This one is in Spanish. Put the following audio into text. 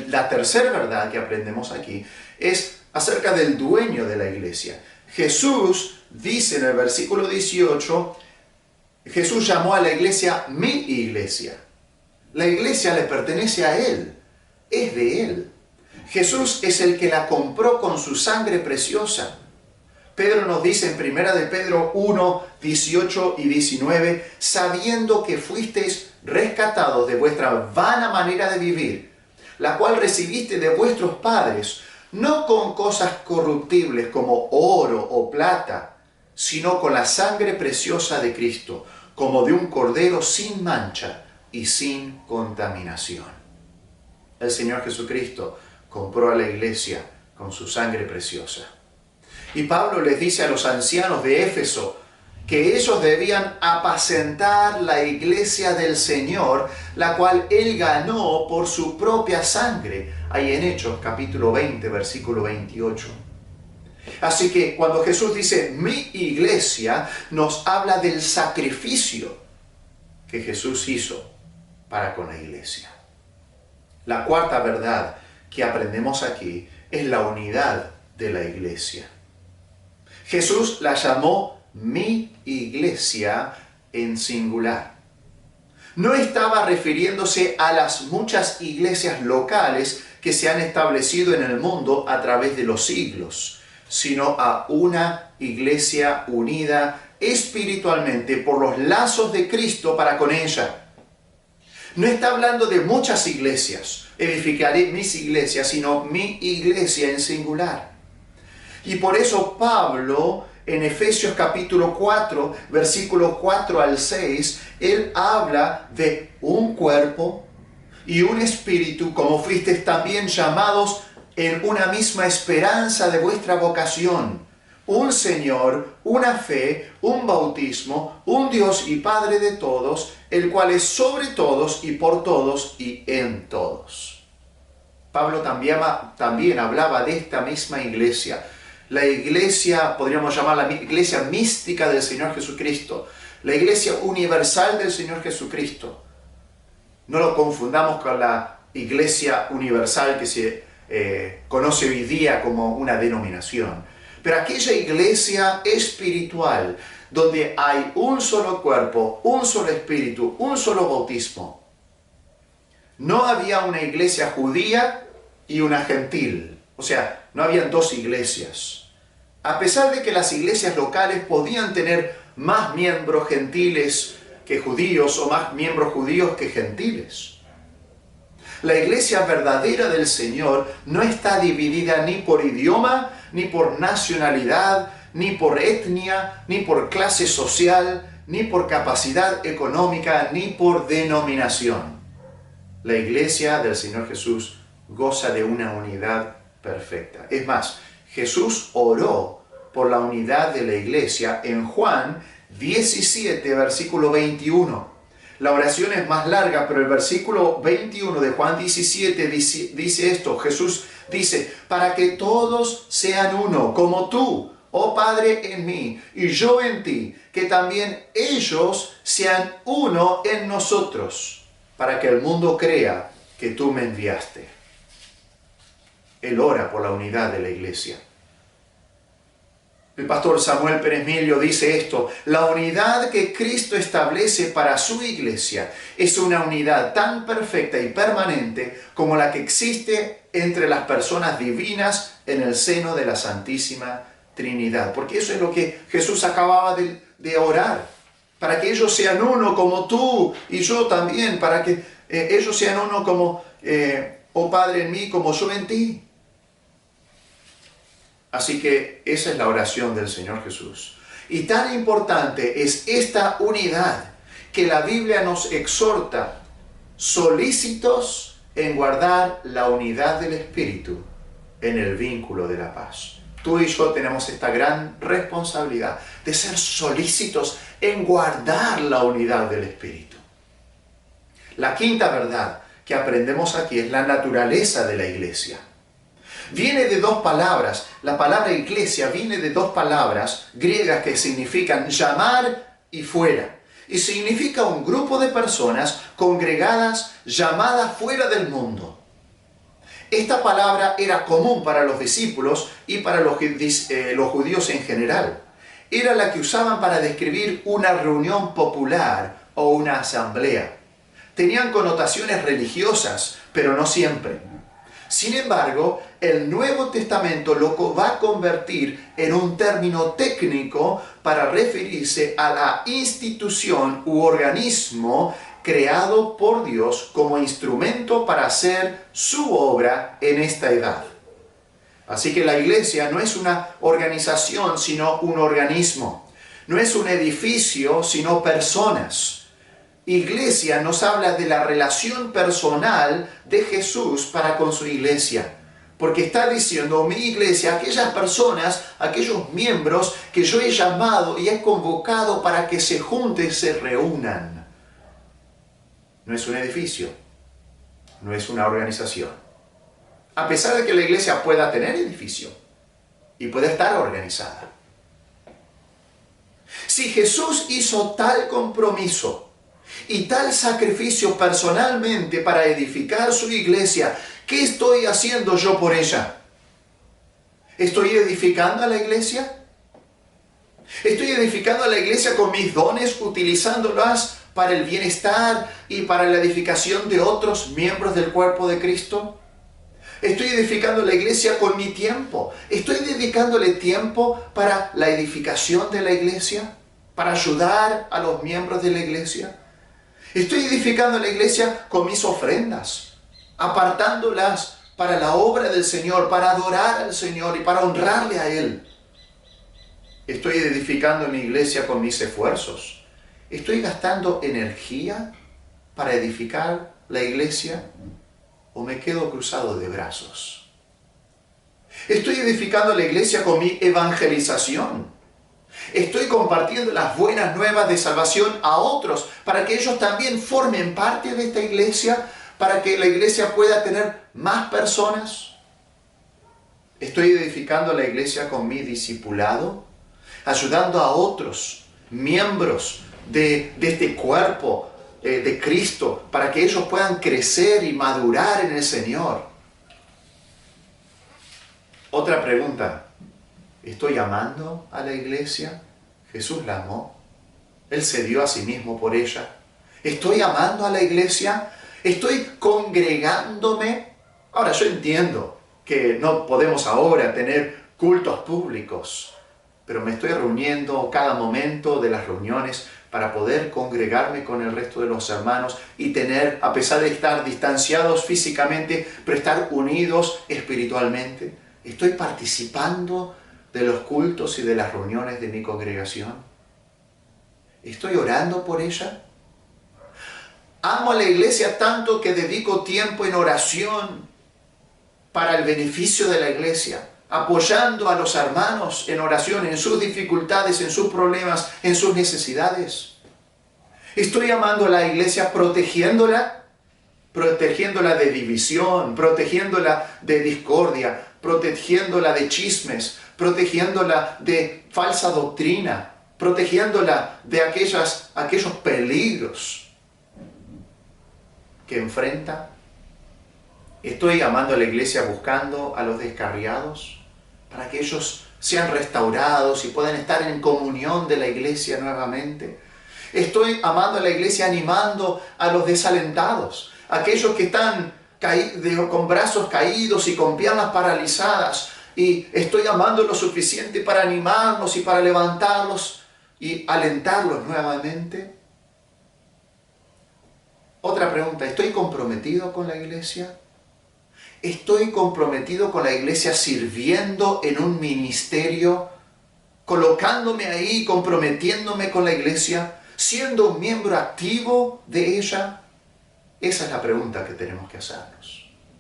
La tercera verdad que aprendemos aquí es acerca del dueño de la iglesia. Jesús dice en el versículo 18, Jesús llamó a la iglesia mi iglesia. La iglesia le pertenece a Él, es de Él. Jesús es el que la compró con su sangre preciosa. Pedro nos dice en 1 de Pedro 1, 18 y 19, sabiendo que fuisteis rescatados de vuestra vana manera de vivir, la cual recibiste de vuestros padres, no con cosas corruptibles como oro o plata, sino con la sangre preciosa de Cristo, como de un cordero sin mancha y sin contaminación. El Señor Jesucristo compró a la iglesia con su sangre preciosa. Y Pablo les dice a los ancianos de Éfeso que ellos debían apacentar la iglesia del Señor, la cual Él ganó por su propia sangre, ahí en Hechos capítulo 20, versículo 28. Así que cuando Jesús dice mi iglesia, nos habla del sacrificio que Jesús hizo para con la iglesia. La cuarta verdad que aprendemos aquí es la unidad de la iglesia. Jesús la llamó mi iglesia en singular. No estaba refiriéndose a las muchas iglesias locales que se han establecido en el mundo a través de los siglos, sino a una iglesia unida espiritualmente por los lazos de Cristo para con ella. No está hablando de muchas iglesias, edificaré mis iglesias, sino mi iglesia en singular. Y por eso Pablo, en Efesios capítulo 4, versículos 4 al 6, él habla de un cuerpo y un espíritu, como fuisteis también llamados en una misma esperanza de vuestra vocación. Un Señor, una fe, un bautismo, un Dios y Padre de todos, el cual es sobre todos y por todos y en todos. Pablo también hablaba de esta misma iglesia. La iglesia, podríamos llamarla la iglesia mística del Señor Jesucristo, la iglesia universal del Señor Jesucristo. No lo confundamos con la iglesia universal que se conoce hoy día como una denominación. Pero aquella iglesia espiritual, donde hay un solo cuerpo, un solo espíritu, un solo bautismo. No había una iglesia judía y una gentil. O sea, no habían dos iglesias. A pesar de que las iglesias locales podían tener más miembros gentiles que judíos o más miembros judíos que gentiles. La iglesia verdadera del Señor no está dividida ni por idioma, ni por nacionalidad, ni por etnia, ni por clase social, ni por capacidad económica, ni por denominación. La iglesia del Señor Jesús goza de una unidad perfecta. Es más, Jesús oró por la unidad de la iglesia en Juan 17, versículo 21. La oración es más larga, pero el versículo 21 de Juan 17 dice esto. Jesús dice, para que todos sean uno, como tú, oh Padre, en mí, y yo en ti, que también ellos sean uno en nosotros, para que el mundo crea que tú me enviaste. Él ora por la unidad de la iglesia. El pastor Samuel Pérez Millo dice esto: la unidad que Cristo establece para su iglesia es una unidad tan perfecta y permanente como la que existe entre las personas divinas en el seno de la Santísima Trinidad. Porque eso es lo que Jesús acababa de orar. Para que ellos sean uno como tú y yo también. Para que ellos sean uno como, oh Padre en mí, como yo en ti. Así que esa es la oración del Señor Jesús. Y tan importante es esta unidad que la Biblia nos exhorta, solícitos en guardar la unidad del Espíritu en el vínculo de la paz. Tú y yo tenemos esta gran responsabilidad de ser solícitos en guardar la unidad del Espíritu. La quinta verdad que aprendemos aquí es la naturaleza de la iglesia. Viene de dos palabras. La palabra iglesia viene de dos palabras griegas que significan llamar y fuera. Y significa un grupo de personas congregadas llamadas fuera del mundo. Esta palabra era común para los discípulos y para los judíos en general. Era la que usaban para describir una reunión popular o una asamblea. Tenían connotaciones religiosas, pero no siempre. Sin embargo, el Nuevo Testamento lo va a convertir en un término técnico para referirse a la institución u organismo creado por Dios como instrumento para hacer su obra en esta edad. Así que la iglesia no es una organización, sino un organismo. No es un edificio, sino personas. Iglesia nos habla de la relación personal de Jesús para con su iglesia. Porque está diciendo, mi iglesia, aquellas personas, aquellos miembros que yo he llamado y he convocado para que se junten, se reúnan. No es un edificio, no es una organización. A pesar de que la iglesia pueda tener edificio y puede estar organizada. Si Jesús hizo tal compromiso y tal sacrificio personalmente para edificar su iglesia, ¿qué estoy haciendo yo por ella? ¿Estoy edificando a la iglesia? ¿Estoy edificando a la iglesia con mis dones, utilizándolas para el bienestar y para la edificación de otros miembros del cuerpo de Cristo? ¿Estoy edificando la iglesia con mi tiempo? ¿Estoy dedicándole tiempo para la edificación de la iglesia? ¿Para ayudar a los miembros de la iglesia? ¿Estoy edificando la iglesia con mis ofrendas? Apartándolas para la obra del Señor, para adorar al Señor y para honrarle a Él. ¿Estoy edificando mi iglesia con mis esfuerzos? ¿Estoy gastando energía para edificar la iglesia? ¿O me quedo cruzado de brazos? ¿Estoy edificando la iglesia con mi evangelización? ¿Estoy compartiendo las buenas nuevas de salvación a otros para que ellos también formen parte de esta iglesia? ¿Para que la iglesia pueda tener más personas? ¿Estoy edificando la iglesia con mi discipulado? Ayudando a otros miembros de este cuerpo de Cristo, para que ellos puedan crecer y madurar en el Señor. Otra pregunta, ¿estoy amando a la iglesia? Jesús la amó, Él se dio a sí mismo por ella. ¿Estoy amando a la iglesia? ¿Estoy congregándome? Ahora, yo entiendo que no podemos ahora tener cultos públicos, pero me estoy reuniendo cada momento de las reuniones para poder congregarme con el resto de los hermanos y tener, a pesar de estar distanciados físicamente, pero estar unidos espiritualmente. ¿Estoy participando de los cultos y de las reuniones de mi congregación? ¿Estoy orando por ella? ¿Amo a la iglesia tanto que dedico tiempo en oración para el beneficio de la iglesia? Apoyando a los hermanos en oración, en sus dificultades, en sus problemas, en sus necesidades. ¿Estoy amando a la iglesia protegiéndola? Protegiéndola de división, protegiéndola de discordia, protegiéndola de chismes, protegiéndola de falsa doctrina, protegiéndola de aquellos peligros que enfrenta. ¿Estoy amando a la iglesia buscando a los descarriados para que ellos sean restaurados y puedan estar en comunión de la iglesia nuevamente? ¿Estoy amando a la iglesia animando a los desalentados, aquellos que están con brazos caídos y con piernas paralizadas? ¿Y estoy amando lo suficiente para animarlos y para levantarlos y alentarlos nuevamente? Otra pregunta, ¿estoy comprometido con la iglesia? ¿Estoy comprometido con la iglesia sirviendo en un ministerio, colocándome ahí, comprometiéndome con la iglesia, siendo un miembro activo de ella? Esa es la pregunta que tenemos que hacernos.